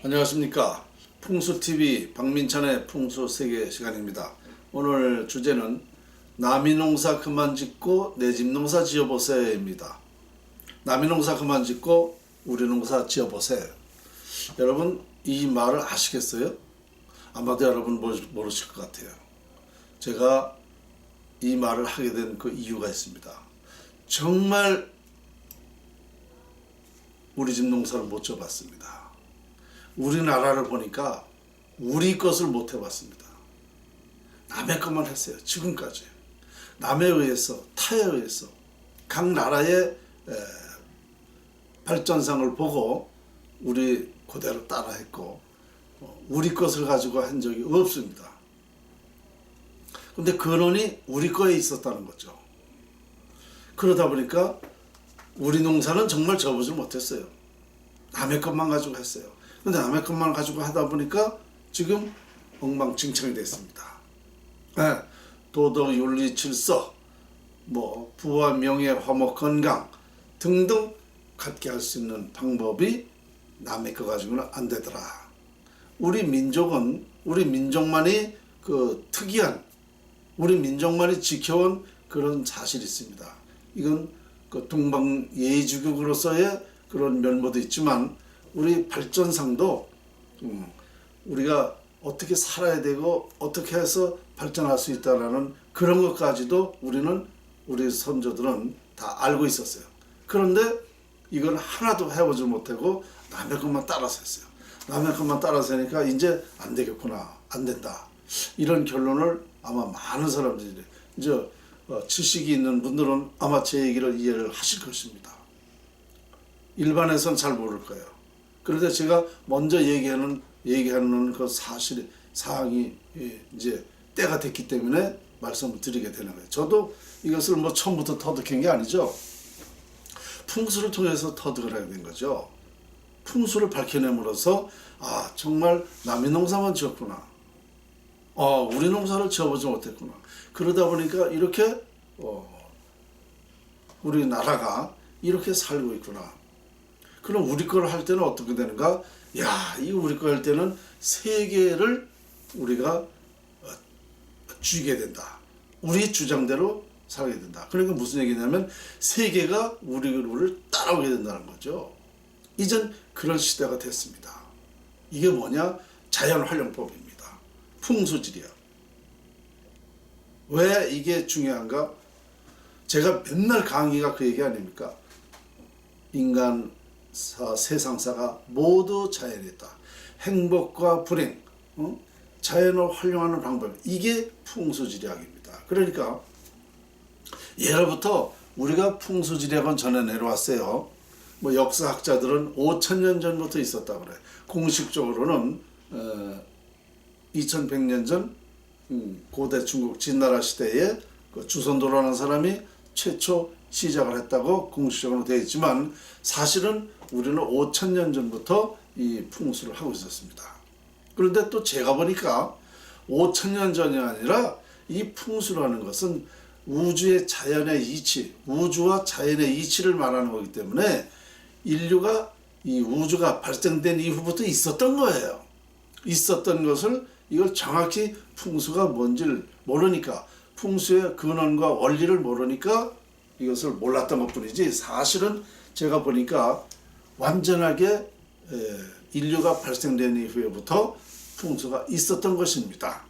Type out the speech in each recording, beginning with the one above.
안녕하십니까. 풍수TV 박민찬의 풍수세계 시간입니다. 오늘 주제는 남이 농사 그만 짓고 내 집 농사 지어보세요입니다. 남이 농사 그만 짓고 우리 농사 지어보세요. 여러분 이 말을 아시겠어요? 아마도 여러분 모르실 것 같아요. 제가 이 말을 하게 된 그 이유가 있습니다. 정말 우리 집 농사를 못 지어봤습니다. 우리나라를 보니까 우리 것을 못 해봤습니다. 남의 것만 했어요. 지금까지. 남에 의해서, 타에 의해서 각 나라의 발전상을 보고 우리 그대로 따라했고 우리 것을 가지고 한 적이 없습니다. 근데 근원이 우리 거에 있었다는 거죠. 그러다 보니까 우리 농사는 정말 접어질 못했어요. 남의 것만 가지고 했어요. 근데 남의 것만 가지고 하다 보니까 지금 엉망진창이 됐습니다. 네, 도덕, 윤리, 질서, 부와 명예, 화목, 건강 등등 갖게 할 수 있는 방법이 남의 거 가지고는 안 되더라. 우리 민족은 우리 민족만이 그 특이한 우리 민족만이 지켜온 그런 사실이 있습니다. 이건 그 동방 예의주국으로서의 그런 면모도 있지만 우리 발전상도 우리가 어떻게 살아야 되고 어떻게 해서 발전할 수 있다라는 그런 것까지도 우리 선조들은 다 알고 있었어요. 그런데 이걸 하나도 해보지 못하고 남의 것만 따라서 했어요. 남의 것만 따라서 하니까 이제 안 되겠구나, 안 된다. 이런 결론을 아마 많은 사람들이 이제 지식이 있는 분들은 아마 제 얘기를 이해를 하실 것입니다. 일반에서는 잘 모를 거예요. 그런데 제가 먼저 얘기하는 그 사항이 이제 때가 됐기 때문에 말씀을 드리게 되는 거예요. 저도 이것을 처음부터 터득한 게 아니죠. 풍수를 통해서 터득을 하게 된 거죠. 풍수를 밝혀냄으로써 정말 남의 농사만 지었구나. 우리 농사를 지어보지 못했구나. 그러다 보니까 이렇게 우리나라가 이렇게 살고 있구나. 그럼 우리 걸 할 때는 어떻게 되는가? 이 우리 거 할 때는 세계를 우리가 쥐게 된다. 우리 주장대로 살게 된다. 그러니까 무슨 얘기냐면 세계가 우리를 따라오게 된다는 거죠. 이젠 그런 시대가 됐습니다. 이게 뭐냐? 자연활용법입니다. 풍수지리학. 왜 이게 중요한가? 제가 맨날 강의가 그 얘기 아닙니까? 인간 세상사가 모두 자연에 있다. 행복과 불행, 자연을 활용하는 방법, 이게 풍수지리학입니다. 그러니까 예로부터 우리가 풍수지리학은 전해 내려왔어요. 역사학자들은 5,000년 전부터 있었다 그래. 공식적으로는 2100년 전 고대 중국 진나라 시대에 그 주선도라는 사람이 최초 시작을 했다고 공식적으로 되어 있지만 사실은 우리는 5,000년 전부터 이 풍수를 하고 있었습니다. 그런데 또 제가 보니까 5,000년 전이 아니라 이 풍수라는 것은 우주의 자연의 이치, 우주와 자연의 이치를 말하는 거기 때문에 인류가 이 우주가 발생된 이후부터 있었던 거예요. 있었던 것을 이걸 정확히 풍수가 뭔지를 모르니까 풍수의 근원과 원리를 모르니까 이것을 몰랐던 것뿐이지 사실은 제가 보니까 완전하게 인류가 발생된 이후부터 풍수가 있었던 것입니다.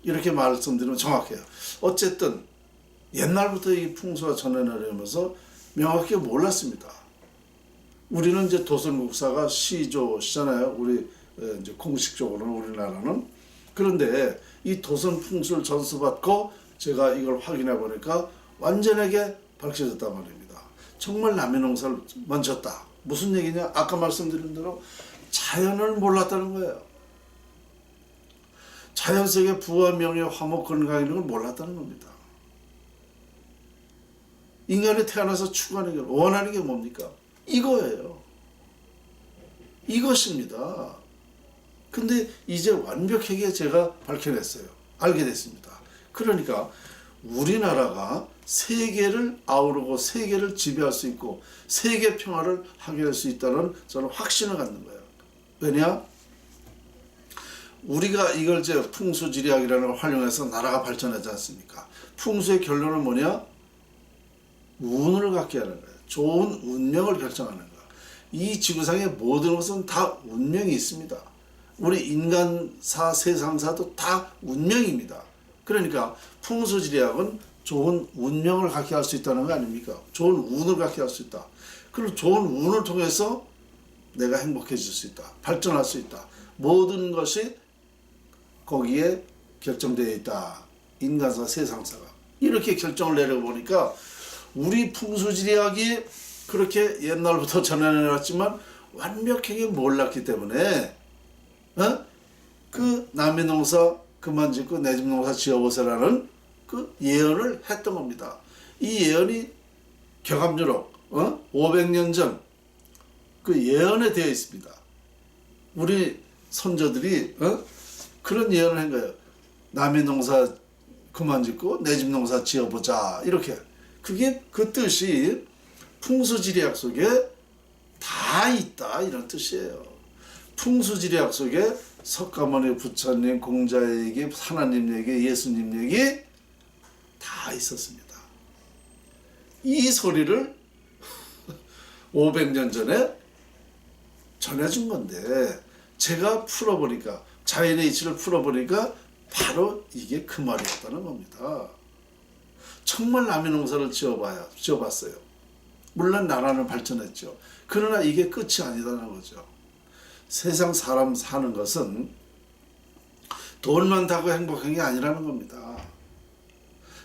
이렇게 말씀드리면 정확해요. 어쨌든 옛날부터 이 풍수가 전해내려면서 명확히 몰랐습니다. 우리는 이제 도선국사가 시조시잖아요. 우리 이제 공식적으로는 우리나라는. 그런데 이 도선 풍수를 전수받고 제가 이걸 확인해 보니까 완전하게 밝혀졌단 말입니다. 정말 남의 농사를 만졌다. 무슨 얘기냐? 아까 말씀드린 대로 자연을 몰랐다는 거예요. 자연 속의 부와 명예, 화목, 건강 이런 걸 몰랐다는 겁니다. 인간이 태어나서 추구하는 게 원하는 게 뭡니까? 이거예요. 이것입니다. 근데 이제 완벽하게 제가 밝혀냈어요. 알게 됐습니다. 그러니까 우리나라가 세계를 아우르고 세계를 지배할 수 있고 세계 평화를 하게 할 수 있다는 저는 확신을 갖는 거예요. 왜냐? 우리가 이걸 이제 풍수지리학이라는 걸 활용해서 나라가 발전하지 않습니까? 풍수의 결론은 뭐냐? 운을 갖게 하는 거예요. 좋은 운명을 결정하는 거예요. 이 지구상의 모든 것은 다 운명이 있습니다. 우리 인간사, 세상사도 다 운명입니다. 그러니까 풍수지리학은 좋은 운명을 갖게 할 수 있다는 거 아닙니까? 좋은 운을 갖게 할 수 있다. 그리고 좋은 운을 통해서 내가 행복해질 수 있다. 발전할 수 있다. 모든 것이 거기에 결정되어 있다. 인간사, 세상사가. 이렇게 결정을 내려보니까 우리 풍수지리학이 그렇게 옛날부터 전해내왔지만 완벽하게 몰랐기 때문에 그 남의 농사 그만 짓고 내 집 농사 지어보세라는 그 예언을 했던 겁니다. 이 예언이 격암유록 500년 전 그 예언에 되어 있습니다. 우리 선조들이 그런 예언을 한 거예요. 남의 농사 그만 짓고 내 집 농사 지어보자. 이렇게. 그게 그 뜻이 풍수지리학 속에 다 있다. 이런 뜻이에요. 풍수지리학 속에 석가모니 부처님, 공자의 얘기, 하나님 얘기, 예수님 얘기 다 있었습니다. 이 소리를 500년 전에 전해준 건데 제가 풀어보니까 자연의 이치를 풀어보니까 바로 이게 그 말이었다는 겁니다. 정말 남의 농사를 지어봤어요. 물론 나라는 발전했죠. 그러나 이게 끝이 아니다는 거죠. 세상 사람 사는 것은 돈만 타고 행복한 게 아니라는 겁니다.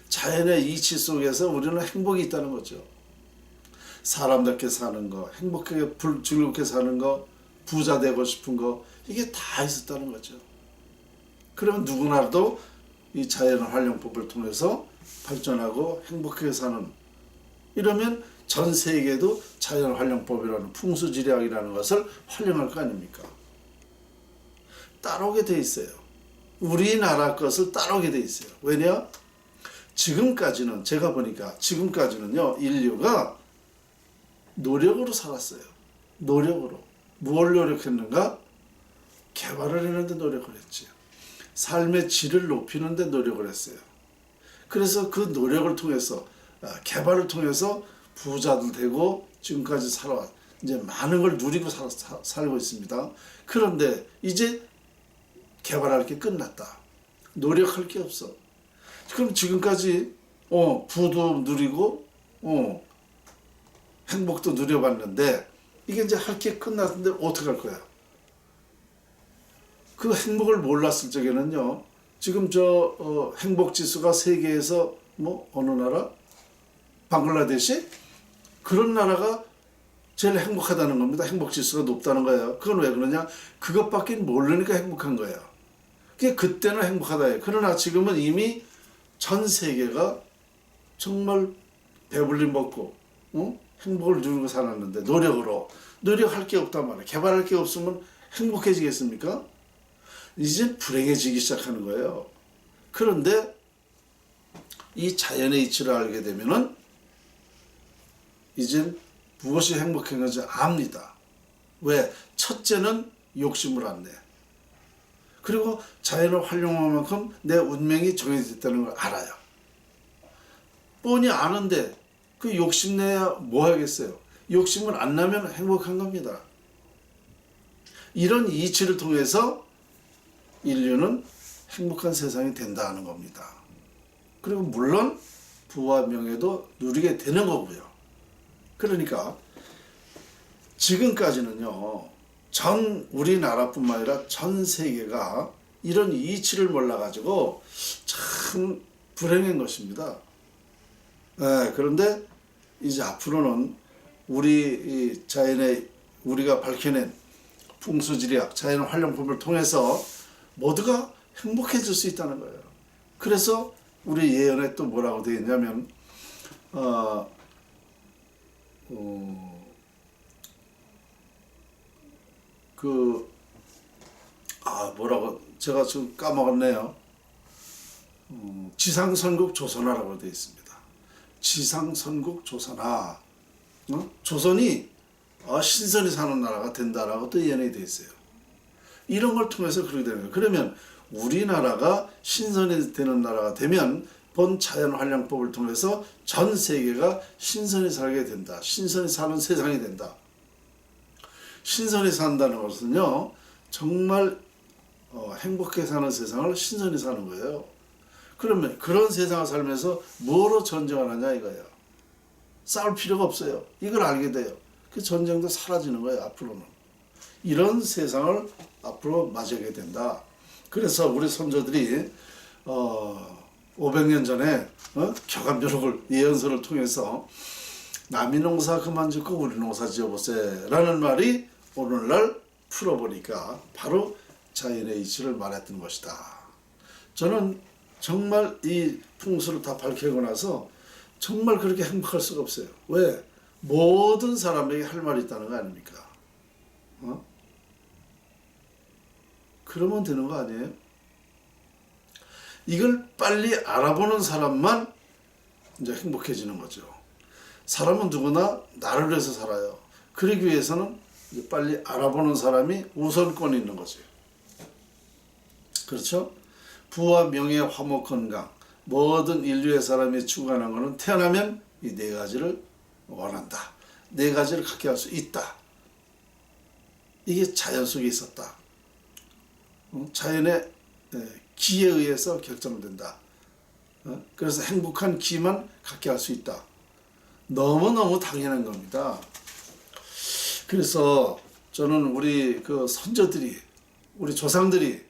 자연의 이치 속에서 우리는 행복이 있다는 거죠. 사람답게 사는 거, 행복하게 즐겁게 사는 거, 부자 되고 싶은 거, 이게 다 있었다는 거죠. 그러면 누구나도 이 자연 활용법을 통해서 발전하고 행복하게 사는, 이러면 전 세계도 자연 활용법이라는 풍수지리학이라는 것을 활용할 거 아닙니까? 따라오게 돼 있어요. 우리나라 것을 따라오게 돼 있어요. 왜냐? 지금까지는 제가 보니까 지금까지는요, 인류가 노력으로 살았어요. 노력으로. 뭘 노력했는가? 개발을 하는데 노력을 했지. 삶의 질을 높이는 데 노력을 했어요. 그래서 그 노력을 통해서, 개발을 통해서 부자도 되고 지금까지 살아왔, 이제 많은 걸 누리고 살고 있습니다. 그런데 이제 개발할 게 끝났다. 노력할 게 없어. 그럼 지금까지 부도 누리고 행복도 누려봤는데 이게 이제 할 게 끝났는데 어떻게 할 거야? 그 행복을 몰랐을 적에는요. 지금 행복 지수가 세계에서 어느 나라? 방글라데시? 그런 나라가 제일 행복하다는 겁니다. 행복 지수가 높다는 거예요. 그건 왜 그러냐? 그것밖에 모르니까 행복한 거예요. 그때는 행복하다. 그러나 지금은 이미 전 세계가 정말 배불리 먹고 행복을 누리고 살았는데 노력할 게 없단 말이에요. 개발할 게 없으면 행복해지겠습니까? 이제 불행해지기 시작하는 거예요. 그런데 이 자연의 이치를 알게 되면은 이제 무엇이 행복한 건지 압니다. 왜? 첫째는 욕심을 안 내. 그리고 자연을 활용한 만큼 내 운명이 정해졌다는 걸 알아요. 뻔히 아는데 그 욕심내야 뭐 하겠어요? 욕심을 안 나면 행복한 겁니다. 이런 이치를 통해서 인류는 행복한 세상이 된다는 겁니다. 그리고 물론 부와 명예도 누리게 되는 거고요. 그러니까 지금까지는요, 우리나라뿐만 아니라 전 세계가 이런 이치를 몰라가지고 참 불행한 것입니다. 그런데 이제 앞으로는 우리 우리가 밝혀낸 풍수지리학, 자연 활용법을 통해서 모두가 행복해질 수 있다는 거예요. 그래서 우리 예언에 또 뭐라고 되어 있냐면 뭐라고 제가 지금 까먹었네요. 지상선국 조선하라고 되어 있습니다. 지상선국 조선하. 조선이 신선히 사는 나라가 된다라고 또 예언이 되어 있어요. 이런 걸 통해서 그렇게 되는 거예요. 그러면 우리나라가 신선이 되는 나라가 되면 본 자연환경법을 통해서 전 세계가 신선히 살게 된다. 신선히 사는 세상이 된다. 신선히 산다는 것은요, 정말 행복하게 사는 세상을 신선히 사는 거예요. 그러면 그런 세상을 살면서 뭐로 전쟁을 하냐 이거예요. 싸울 필요가 없어요. 이걸 알게 돼요. 그 전쟁도 사라지는 거예요. 앞으로는. 이런 세상을 앞으로 맞이하게 된다. 그래서 우리 선조들이 500년 전에 교감조록을 예언서를 통해서 남이 농사 그만 짓고 우리 농사 지어보세 라는 말이 오늘날 풀어보니까 바로 자연의 이치를 말했던 것이다. 저는 정말 이 풍수를 다 밝히고 나서 정말 그렇게 행복할 수가 없어요. 왜? 모든 사람에게 할 말이 있다는 거 아닙니까? 그러면 되는 거 아니에요? 이걸 빨리 알아보는 사람만 이제 행복해지는 거죠. 사람은 누구나 나를 위해서 살아요. 그러기 위해서는 이제 빨리 알아보는 사람이 우선권이 있는 거죠. 그렇죠? 부와 명예, 화목, 건강, 모든 인류의 사람이 추구하는 것은 태어나면 이 네 가지를 원한다. 네 가지를 갖게 할 수 있다. 이게 자연 속에 있었다. 자연의 기에 의해서 결정된다. 그래서 행복한 기만 갖게 할 수 있다. 너무너무 당연한 겁니다. 그래서 저는 우리 그 선조들이, 우리 조상들이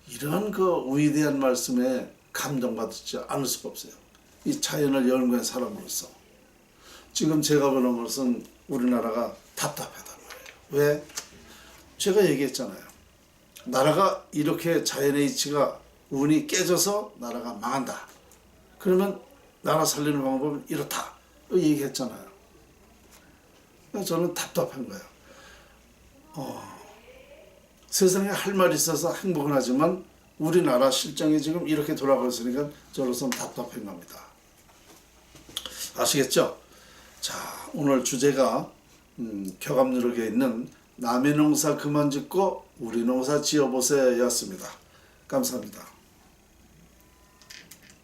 이런 그 위대한 말씀에 감동받지 않을 수가 없어요. 이 자연을 연구한 사람으로서. 지금 제가 보는 것은 우리나라가 답답하단 말이에요. 왜? 제가 얘기했잖아요. 나라가 이렇게 자연의 이치가 운이 깨져서 나라가 망한다. 그러면 나라 살리는 방법은 이렇다. 얘기했잖아요. 저는 답답한 거예요. 세상에 할 말이 있어서 행복은 하지만 우리나라 실정이 지금 이렇게 돌아가고 있으니까 저로서는 답답한 겁니다. 아시겠죠? 자, 오늘 주제가 교감누룩에 있는 남의 농사 그만 짓고 우리 농사 지어보세 였습니다. 감사합니다.